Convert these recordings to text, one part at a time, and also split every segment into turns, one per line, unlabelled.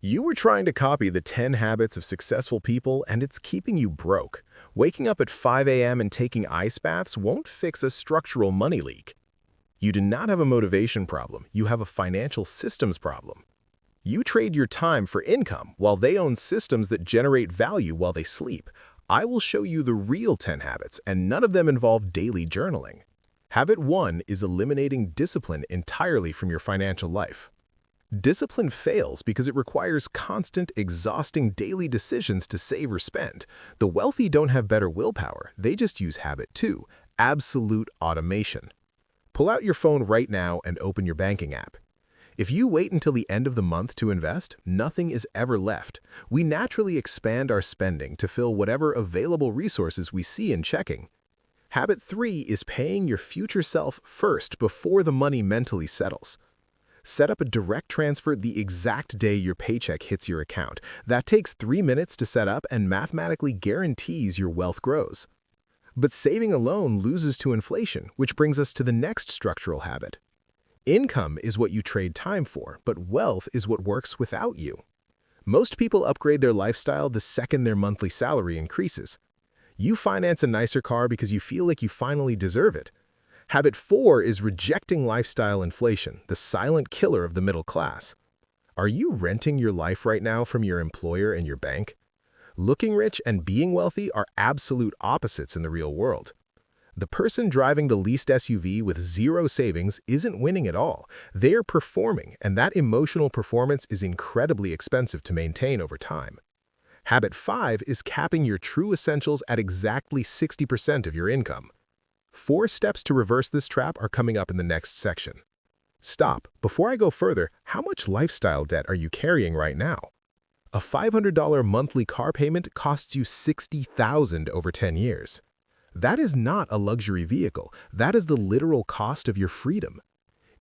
You were trying to copy the 10 habits of successful people and it's keeping you broke. Waking up at 5 a.m. and taking ice baths won't fix a structural money leak. You do not have a motivation problem, you have a financial systems problem. You trade your time for income while they own systems that generate value while they sleep. I will show you the real 10 habits and none of them involve daily journaling. Habit 1 is eliminating discipline entirely from your financial life. Discipline fails because it requires constant, exhausting daily decisions to save or spend. The wealthy don't have better willpower, they just use habit 2, absolute automation. Pull out your phone right now and open your banking app. If you wait until the end of the month to invest, nothing is ever left. We naturally expand our spending to fill whatever available resources we see in checking. Habit 3 is paying your future self first before the money mentally settles. Set up a direct transfer the exact day your paycheck hits your account. That takes 3 minutes to set up and mathematically guarantees your wealth grows. But saving alone loses to inflation, which brings us to the next structural habit. Income is what you trade time for, but wealth is what works without you. Most people upgrade their lifestyle the second their monthly salary increases. You finance a nicer car because you feel like you finally deserve it. Habit 4 is rejecting lifestyle inflation, the silent killer of the middle class. Are you renting your life right now from your employer and your bank? Looking rich and being wealthy are absolute opposites in the real world. The person driving the leased SUV with zero savings isn't winning at all. They are performing, and that emotional performance is incredibly expensive to maintain over time. Habit 5 is capping your true essentials at exactly 60% of your income. 4 steps to reverse this trap are coming up in the next section. Stop. Before I go further, how much lifestyle debt are you carrying right now? A $500 monthly car payment costs you $60,000 over 10 years. That is not a luxury vehicle. That is the literal cost of your freedom.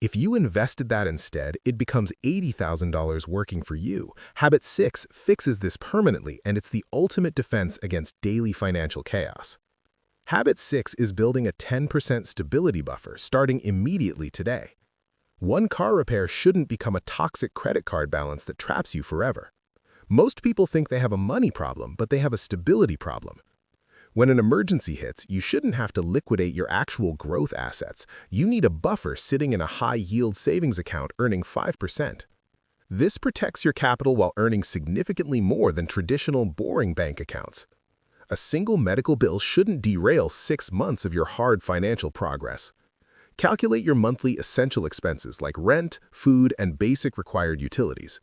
If you invested that instead, it becomes $80,000 working for you. Habit 6 fixes this permanently, and it's the ultimate defense against daily financial chaos. Habit 6 is building a 10% stability buffer starting immediately today. One car repair shouldn't become a toxic credit card balance that traps you forever. Most people think they have a money problem, but they have a stability problem. When an emergency hits, you shouldn't have to liquidate your actual growth assets. You need a buffer sitting in a high-yield savings account earning 5%. This protects your capital while earning significantly more than traditional boring bank accounts. A single medical bill shouldn't derail 6 months of your hard financial progress. Calculate your monthly essential expenses like rent, food, and basic required utilities.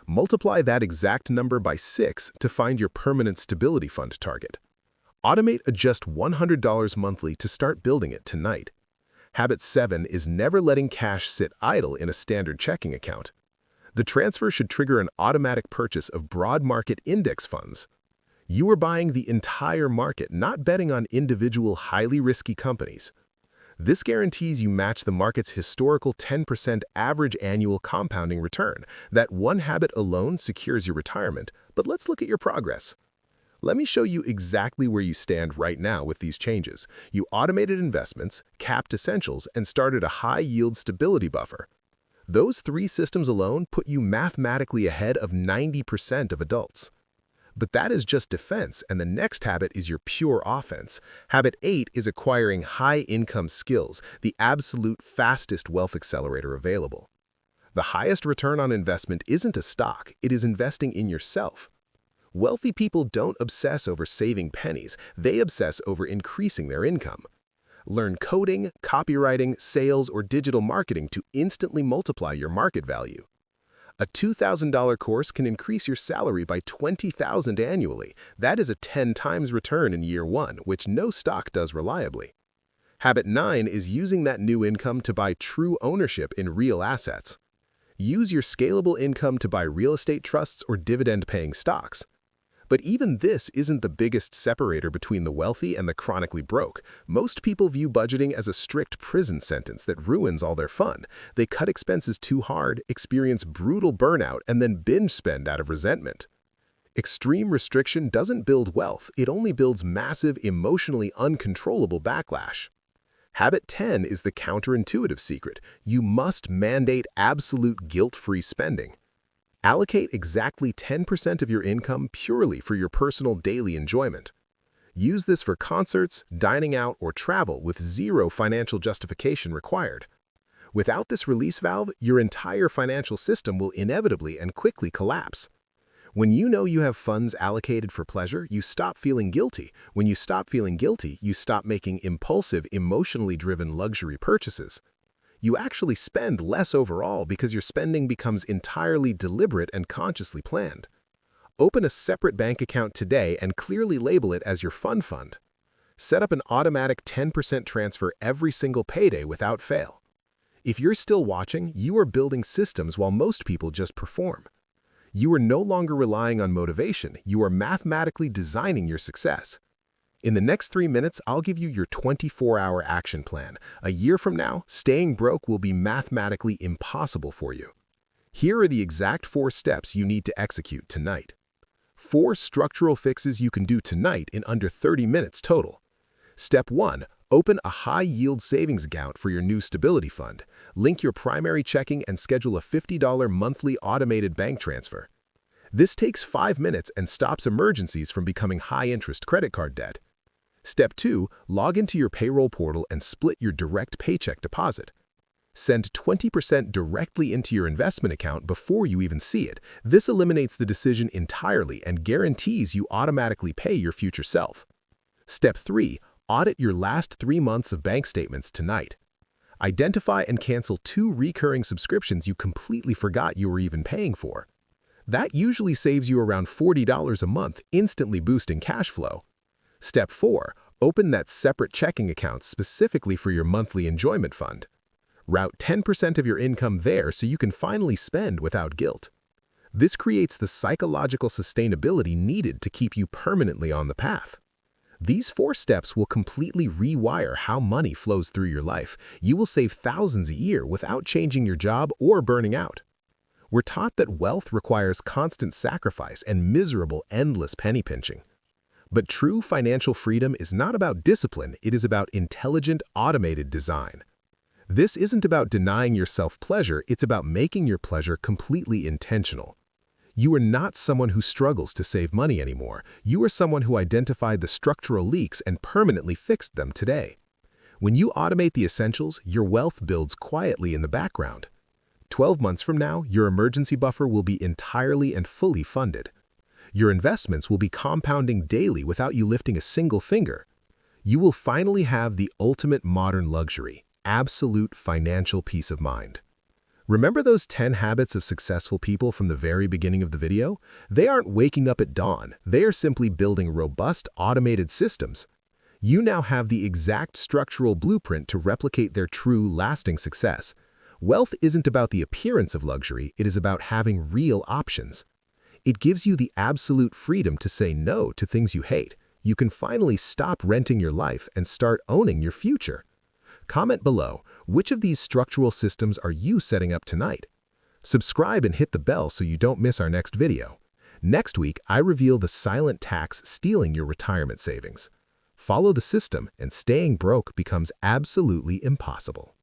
Multiply that exact number by 6 to find your permanent stability fund target. Automate just $100 monthly to start building it tonight. Habit 7 is never letting cash sit idle in a standard checking account. The transfer should trigger an automatic purchase of broad market index funds. You are buying the entire market, not betting on individual highly risky companies. This guarantees you match the market's historical 10% average annual compounding return. That one habit alone secures your retirement, but let's look at your progress. Let me show you exactly where you stand right now with these changes. You automated investments, capped essentials, and started a high-yield stability buffer. Those 3 systems alone put you mathematically ahead of 90% of adults. But that is just defense, and the next habit is your pure offense. Habit 8 is acquiring high-income skills, the absolute fastest wealth accelerator available. The highest return on investment isn't a stock, it is investing in yourself. Wealthy people don't obsess over saving pennies, they obsess over increasing their income. Learn coding, copywriting, sales, or digital marketing to instantly multiply your market value. A $2,000 course can increase your salary by $20,000 annually. That is a 10 times return in year 1, which no stock does reliably. Habit 9 is using that new income to buy true ownership in real assets. Use your scalable income to buy real estate trusts or dividend-paying stocks. But even this isn't the biggest separator between the wealthy and the chronically broke. Most people view budgeting as a strict prison sentence that ruins all their fun. They cut expenses too hard, experience brutal burnout, and then binge spend out of resentment. Extreme restriction doesn't build wealth, it only builds massive, emotionally uncontrollable backlash. Habit 10 is the counterintuitive secret. You must mandate absolute guilt-free spending. Allocate exactly 10% of your income purely for your personal daily enjoyment. Use this for concerts, dining out, or travel with zero financial justification required. Without this release valve, your entire financial system will inevitably and quickly collapse. When you know you have funds allocated for pleasure, you stop feeling guilty. When you stop feeling guilty, you stop making impulsive, emotionally driven luxury purchases. You actually spend less overall because your spending becomes entirely deliberate and consciously planned. Open a separate bank account today and clearly label it as your fund. Set up an automatic 10% transfer every single payday without fail. If you're still watching, you are building systems while most people just perform. You are no longer relying on motivation, you are mathematically designing your success. In the next 3 minutes, I'll give you your 24-hour action plan. A year from now, staying broke will be mathematically impossible for you. Here are the exact 4 steps you need to execute tonight. 4 structural fixes you can do tonight in under 30 minutes total. Step 1. Open a high-yield savings account for your new stability fund. Link your primary checking and schedule a $50 monthly automated bank transfer. This takes 5 minutes and stops emergencies from becoming high-interest credit card debt. Step 2. Log into your payroll portal and split your direct paycheck deposit. Send 20% directly into your investment account before you even see it. This eliminates the decision entirely and guarantees you automatically pay your future self. Step 3. Audit your last 3 months of bank statements tonight. Identify and cancel 2 recurring subscriptions you completely forgot you were even paying for. That usually saves you around $40 a month, instantly boosting cash flow. Step 4. Open that separate checking account specifically for your monthly enjoyment fund. Route 10% of your income there so you can finally spend without guilt. This creates the psychological sustainability needed to keep you permanently on the path. These 4 steps will completely rewire how money flows through your life. You will save thousands a year without changing your job or burning out. We're taught that wealth requires constant sacrifice and miserable, endless penny pinching. But true financial freedom is not about discipline, it is about intelligent, automated design. This isn't about denying yourself pleasure, it's about making your pleasure completely intentional. You are not someone who struggles to save money anymore. You are someone who identified the structural leaks and permanently fixed them today. When you automate the essentials, your wealth builds quietly in the background. 12 months from now, your emergency buffer will be entirely and fully funded. Your investments will be compounding daily without you lifting a single finger. You will finally have the ultimate modern luxury. Absolute financial peace of mind. Remember those 10 habits of successful people from the very beginning of the video? They aren't waking up at dawn. They are simply building robust, automated systems. You now have the exact structural blueprint to replicate their true, lasting success. Wealth isn't about the appearance of luxury, it is about having real options. It gives you the absolute freedom to say no to things you hate. You can finally stop renting your life and start owning your future. Comment below, which of these structural systems are you setting up tonight? Subscribe and hit the bell so you don't miss our next video. Next week, I reveal the silent tax stealing your retirement savings. Follow the system and staying broke becomes absolutely impossible.